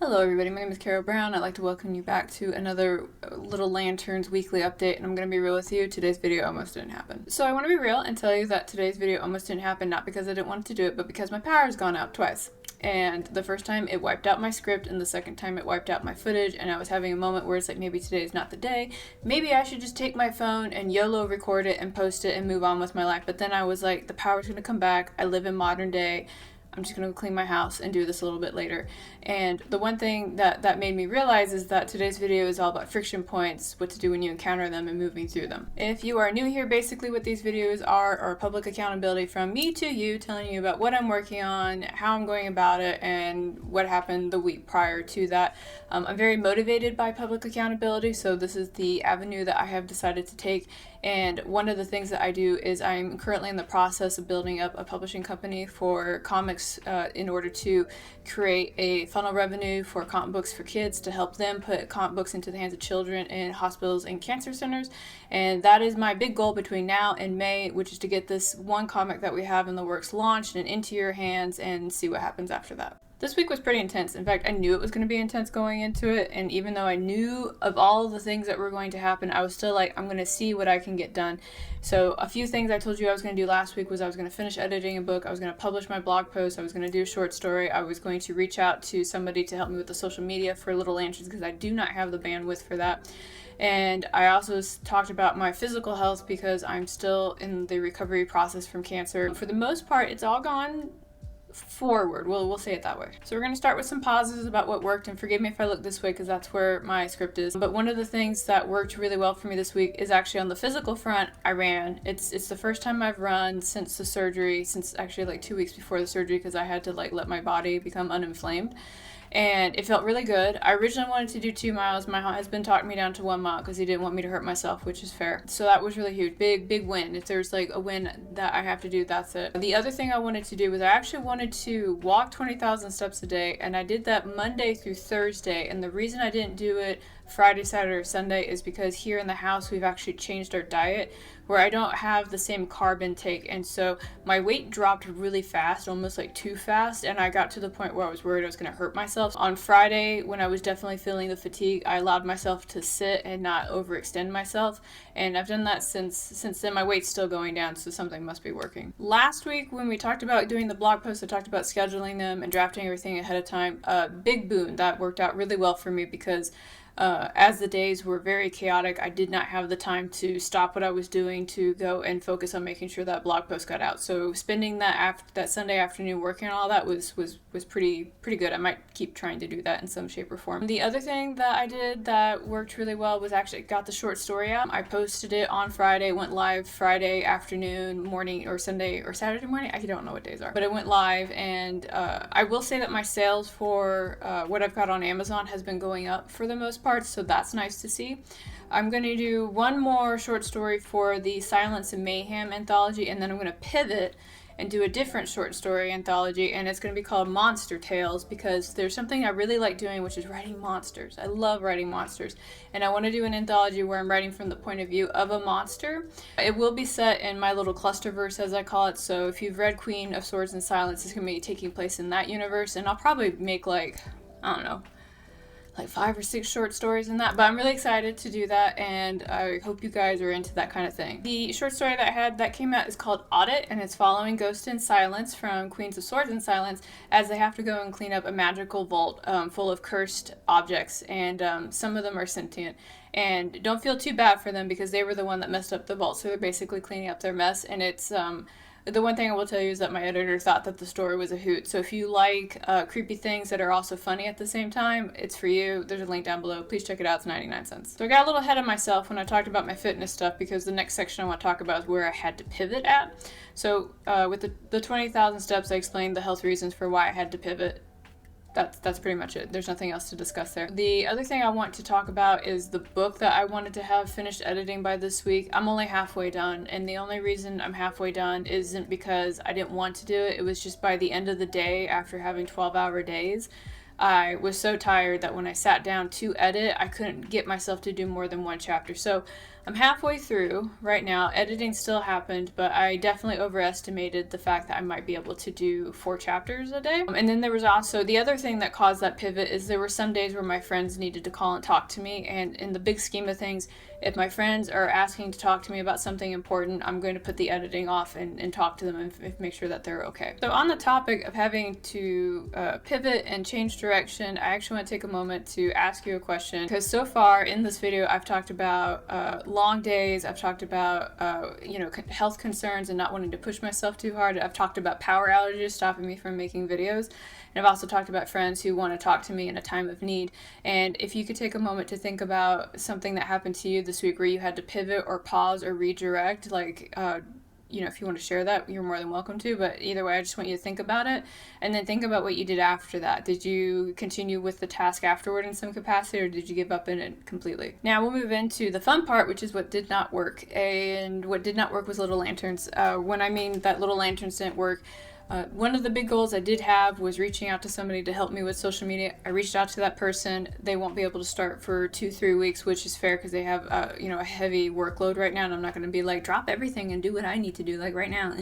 Hello everybody, my name is Carol Brown. I'd like to welcome you back to another Little Lanterns weekly update, and I'm going to be real with you. Today's video almost didn't happen. So I want to be real and tell you that today's video almost didn't happen, not because I didn't want to do it, but because my power's gone out twice. And the first time it wiped out my script, and the second time it wiped out my footage, and I was having a moment where it's like, maybe today is not the day. Maybe I should just take my phone and YOLO record it and post it and move on with my life. But then I was like, the power's going to come back. I live in modern day. I'm just going to clean my house and do this a little bit later. And the one thing that made me realize is that today's video is all about friction points, what to do when you encounter them, and moving through them. If you are new here, basically what these videos are public accountability from me to you, telling you about what I'm working on, how I'm going about it, and what happened the week prior to that. I'm very motivated by public accountability, so this is the avenue that I have decided to take. And one of the things that I do is I'm currently in the process of building up a publishing company for comics in order to create a funnel revenue for comic books for kids to help them put comic books into the hands of children in hospitals and cancer centers. And that is my big goal between now and May, which is to get this one comic that we have in the works launched and into your hands and see what happens after that. This week was pretty intense. In fact, I knew it was going to be intense going into it, and even though I knew of all of the things that were going to happen, I was still like, I'm going to see what I can get done. So a few things I told you I was going to do last week was I was going to finish editing a book, I was going to publish my blog post, I was going to do a short story, I was going to reach out to somebody to help me with the social media for Little Lanterns because I do not have the bandwidth for that. And I also talked about my physical health because I'm still in the recovery process from cancer. For the most part, it's all gone forward. We'll say it that way. So we're going to start with some positives about what worked, and forgive me if I look this way because that's where my script is. But one of the things that worked really well for me this week is actually on the physical front. I ran. It's the first time I've run since the surgery, since actually like 2 weeks before the surgery, because I had to like let my body become uninflamed. And it felt really good. I originally wanted to do 2 miles. My husband talked me down to 1 mile because he didn't want me to hurt myself, which is fair. So that was really huge. Big win. If there's like a win that I have to do, that's it. The other thing I wanted to do was I actually wanted to walk 20,000 steps a day, and I did that Monday through Thursday. And the reason I didn't do it Friday, Saturday, or Sunday is because here in the house we've actually changed our diet where I don't have the same carb intake, and so my weight dropped really fast, almost like too fast, and I got to the point where I was worried I was going to hurt myself. On Friday, when I was definitely feeling the fatigue, I allowed myself to sit and not overextend myself, and I've done that since then. My weight's still going down, so something must be working. Last week when we talked about doing the blog posts, I talked about scheduling them and drafting everything ahead of time. Big boon. That worked out really well for me because as the days were very chaotic, I did not have the time to stop what I was doing to go and focus on making sure that blog post got out. So spending that Sunday afternoon working on all that was pretty good. I might keep trying to do that in some shape or form. The other thing that I did that worked really well was actually got the short story out. I posted it on Friday, went live Friday afternoon, morning, or Sunday or Saturday morning. I don't know what days are, but it went live, and I will say that my sales for what I've got on Amazon has been going up for the most part. So that's nice to see. I'm going to do one more short story for the Silence and Mayhem anthology, and then I'm going to pivot and do a different short story anthology, and it's going to be called Monster Tales because there's something I really like doing, which is writing monsters. I love writing monsters, and I want to do an anthology where I'm writing from the point of view of a monster. It will be set in my little clusterverse, as I call it, so if you've read Queen of Swords and Silence, it's going to be taking place in that universe, and I'll probably make like 5 or 6 short stories in that, but I'm really excited to do that, and I hope you guys are into that kind of thing. The short story that I had that came out is called Audit, and it's following Ghost and Silence from Queens of Swords and Silence as they have to go and clean up a magical vault full of cursed objects, and some of them are sentient. And don't feel too bad for them because they were the one that messed up the vault, so they're basically cleaning up their mess, and it's the one thing I will tell you is that my editor thought that the story was a hoot. So if you like creepy things that are also funny at the same time, it's for you. There's a link down below. Please check it out. It's 99 cents. So I got a little ahead of myself when I talked about my fitness stuff because the next section I want to talk about is where I had to pivot at. So with the 20,000 steps, I explained the health reasons for why I had to pivot. That's pretty much it. There's nothing else to discuss there. The other thing I want to talk about is the book that I wanted to have finished editing by this week. I'm only halfway done, and the only reason I'm halfway done isn't because I didn't want to do it. It was just by the end of the day, after having 12-hour days, I was so tired that when I sat down to edit, I couldn't get myself to do more than 1 chapter. So I'm halfway through right now. Editing still happened, but I definitely overestimated the fact that I might be able to do 4 chapters a day. And then there was also the other thing that caused that pivot is there were some days where my friends needed to call and talk to me, and in the big scheme of things, if my friends are asking to talk to me about something important, I'm going to put the editing off and talk to them and make sure that they're okay. So on the topic of having to pivot and change direction, I actually want to take a moment to ask you a question, because so far in this video I've talked about long days, I've talked about health concerns and not wanting to push myself too hard, I've talked about power outages stopping me from making videos, and I've also talked about friends who want to talk to me in a time of need. And if you could take a moment to think about something that happened to you this week where you had to pivot or pause or redirect, like if you want to share that, you're more than welcome to, but either way, I just want you to think about it, and then think about what you did after that. Did you continue with the task afterward in some capacity, or did you give up in it completely? Now we'll move into the fun part, which is what did not work, and what did not work was little lanterns. When I mean that little lanterns didn't work, one of the big goals I did have was reaching out to somebody to help me with social media. I reached out to that person. They won't be able to start for 2-3 weeks, which is fair because they have a heavy workload right now, and I'm not going to be like, drop everything and do what I need to do like right now.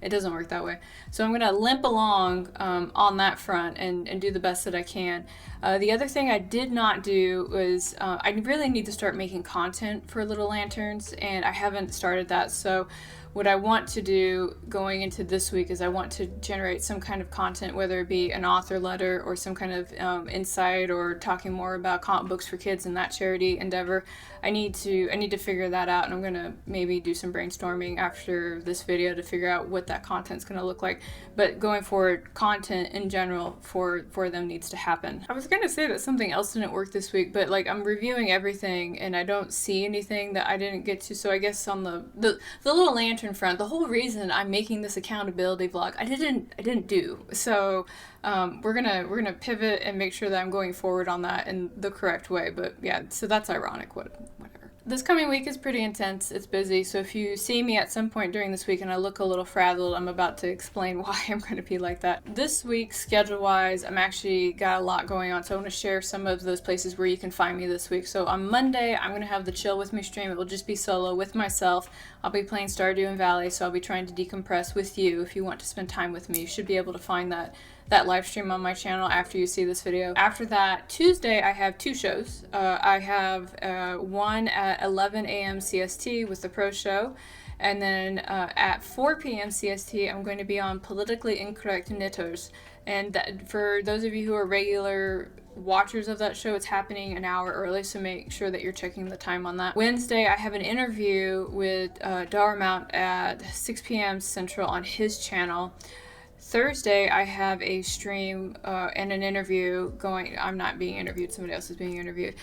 It doesn't work that way. So I'm going to limp along on that front and do the best that I can. The other thing I did not do was I really need to start making content for Little Lanterns, and I haven't started that. So what I want to do going into this week is I want to generate some kind of content, whether it be an author letter or some kind of insight or talking more about comic books for kids and that charity endeavor. I need to figure that out, and I'm gonna maybe do some brainstorming after this video to figure out what that content's gonna look like. But going forward, content in general for them needs to happen. I was gonna say that something else didn't work this week, but like I'm reviewing everything and I don't see anything that I didn't get to. So I guess on the Little Lantern front, the whole reason I'm making this accountability vlog, I didn't do. So we're gonna pivot and make sure that I'm going forward on that in the correct way. But yeah, so that's ironic. Whatever. This coming week is pretty intense. It's busy. So if you see me at some point during this week and I look a little frazzled, I'm about to explain why I'm going to be like that. This week, schedule-wise, I'm actually got a lot going on. So I want to share some of those places where you can find me this week. So on Monday, I'm going to have the Chill With Me stream. It will just be solo with myself. I'll be playing Stardew Valley, so I'll be trying to decompress with you. If you want to spend time with me, you should be able to find that live stream on my channel after you see this video. After that, Tuesday, I have 2 shows. I have one at 11 a.m. CST with the Pro Show, and then at 4 p.m. CST, I'm going to be on Politically Incorrect Knitters. And for those of you who are regular watchers of that show, it's happening an hour early, so make sure that you're checking the time on that. Wednesday, I have an interview with Darmount at 6 p.m. Central on his channel. Thursday, I have a stream and an interview going. I'm not being interviewed, somebody else is being interviewed,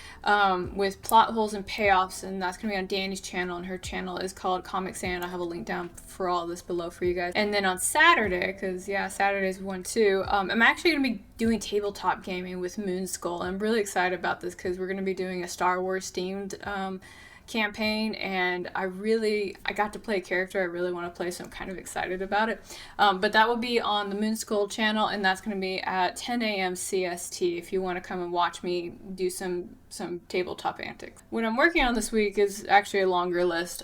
with plot holes and payoffs, and that's going to be on Danny's channel, and her channel is called Comics, and I'll have a link down for all this below for you guys. And then on Saturday, because yeah, Saturday's one too, I'm actually going to be doing tabletop gaming with Moonskull. I'm really excited about this because we're going to be doing a Star Wars themed campaign, and I got to play a character I really want to play, so I'm kind of excited about it. But that will be on the Moonskull channel, and that's going to be at 10 a.m. CST if you want to come and watch me do some tabletop antics. What I'm working on this week is actually a longer list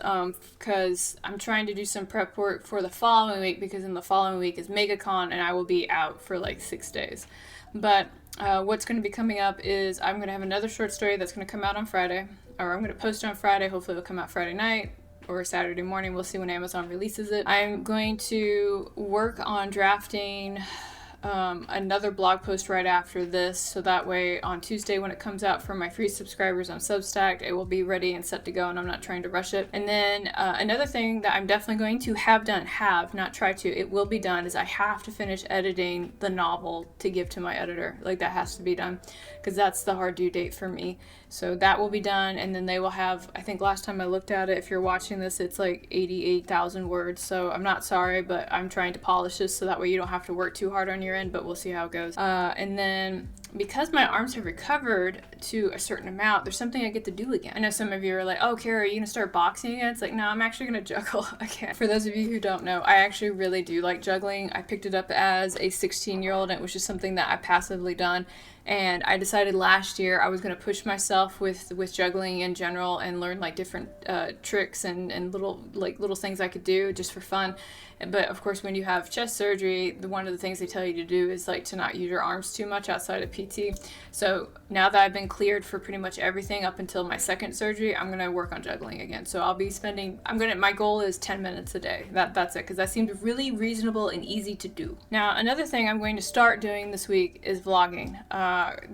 because I'm trying to do some prep work for the following week, because in the following week is MegaCon and I will be out for like 6 days. But what's going to be coming up is I'm going to have another short story that's going to come out on Friday, or I'm going to post it on Friday. Hopefully it'll come out Friday night or Saturday morning. We'll see when Amazon releases it. I'm going to work on drafting another blog post right after this, so that way on Tuesday when it comes out for my free subscribers on Substack, it will be ready and set to go, and I'm not trying to rush it. And then another thing that I'm definitely going to not try to, it will be done, is I have to finish editing the novel to give to my editor. Like, that has to be done because that's the hard due date for me. So that will be done, and then they will have, I think last time I looked at it, if you're watching this, it's like 88,000 words. So I'm not sorry, but I'm trying to polish this so that way you don't have to work too hard on your end, but we'll see how it goes. And then because my arms have recovered to a certain amount, there's something I get to do again. I know some of you are like, oh, Kara, are you gonna start boxing again? It's like, no, I'm actually gonna juggle again. For those of you who don't know, I actually really do like juggling. I picked it up as a 16-year-old, and it was just something that I passively done. And I decided last year I was going to push myself with juggling in general and learn like different tricks and little things I could do just for fun. But of course, when you have chest surgery, one of the things they tell you to do is like to not use your arms too much outside of PT. So now that I've been cleared for pretty much everything up until my second surgery, I'm going to work on juggling again. So I'll be spending, my goal is 10 minutes a day. That's it, because that seemed really reasonable and easy to do. Now, another thing I'm going to start doing this week is vlogging.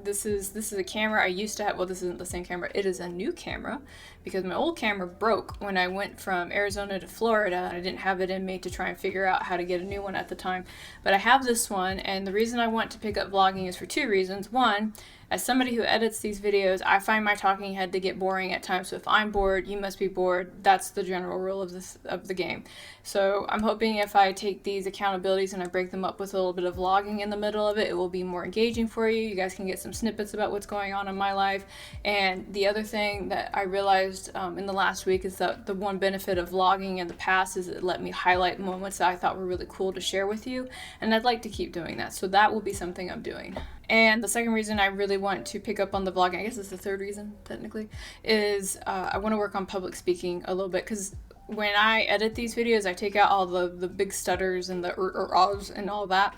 This is a camera I used to have. Well, this isn't the same camera. It is a new camera because my old camera broke when I went from Arizona to Florida. I didn't have it in me to try and figure out how to get a new one at the time. But I have this one, and the reason I want to pick up vlogging is for two reasons. One, as somebody who edits these videos, I find my talking head to get boring at times. So if I'm bored, you must be bored. That's the general rule of the game. So I'm hoping if I take these accountabilities and I break them up with a little bit of vlogging in the middle of it, it will be more engaging for you. You guys can get some snippets about what's going on in my life. And the other thing that I realized in the last week is that the one benefit of vlogging in the past is it let me highlight moments that I thought were really cool to share with you. And I'd like to keep doing that. So that will be something I'm doing. And the second reason I really want to pick up on the vlogging, I guess it's the third reason technically, is I want to work on public speaking a little bit, because when I edit these videos, I take out all the big stutters and the ahs and all that.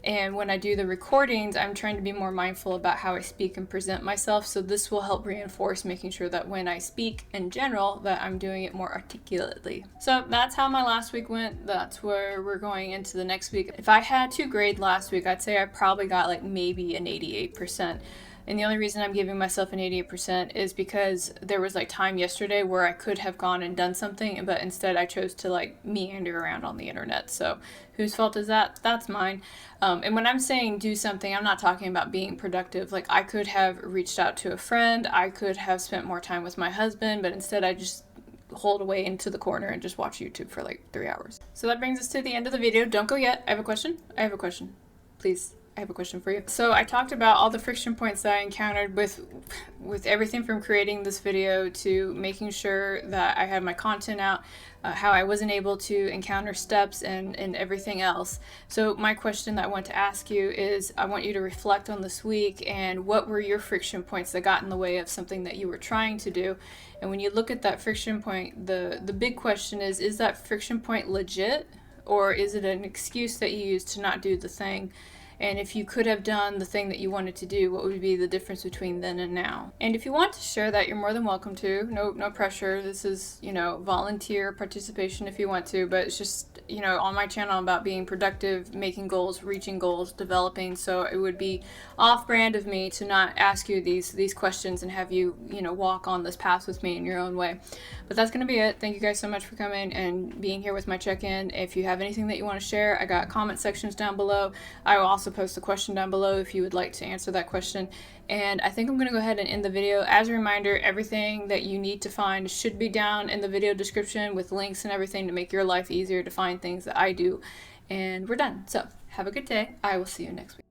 And when I do the recordings, I'm trying to be more mindful about how I speak and present myself. So this will help reinforce making sure that when I speak in general, that I'm doing it more articulately. So that's how my last week went. That's where we're going into the next week. If I had to grade last week, I'd say I probably got like maybe an 88%. And the only reason I'm giving myself an 88% is because there was like time yesterday where I could have gone and done something, but instead I chose to like meander around on the internet. So whose fault is that? That's mine. And when I'm saying do something, I'm not talking about being productive. Like I could have reached out to a friend, I could have spent more time with my husband, but instead I just holed away into the corner and just watch YouTube for like 3 hours. So that brings us to the end of the video. Don't go yet. I have a question. Please. I have a question for you. So I talked about all the friction points that I encountered with everything from creating this video to making sure that I had my content out, how I wasn't able to encounter steps and everything else. So my question that I want to ask you is, I want you to reflect on this week and what were your friction points that got in the way of something that you were trying to do. And when you look at that friction point, the big question is that friction point legit, or is it an excuse that you use to not do the thing? And if you could have done the thing that you wanted to do, what would be the difference between then and now? And if you want to share that, you're more than welcome to. No pressure. This is, volunteer participation if you want to, but it's just, on my channel I'm about being productive, making goals, reaching goals, developing. So it would be off-brand of me to not ask you these questions and have you, walk on this path with me in your own way. But that's going to be it. Thank you guys so much for coming and being here with my check-in. If you have anything that you want to share, I got comment sections down below. I will also post a question down below if you would like to answer that question. And I think I'm going to go ahead and end the video. As a reminder, everything that you need to find should be down in the video description with links and everything to make your life easier to find things that I do. And we're done. So have a good day. I will see you next week.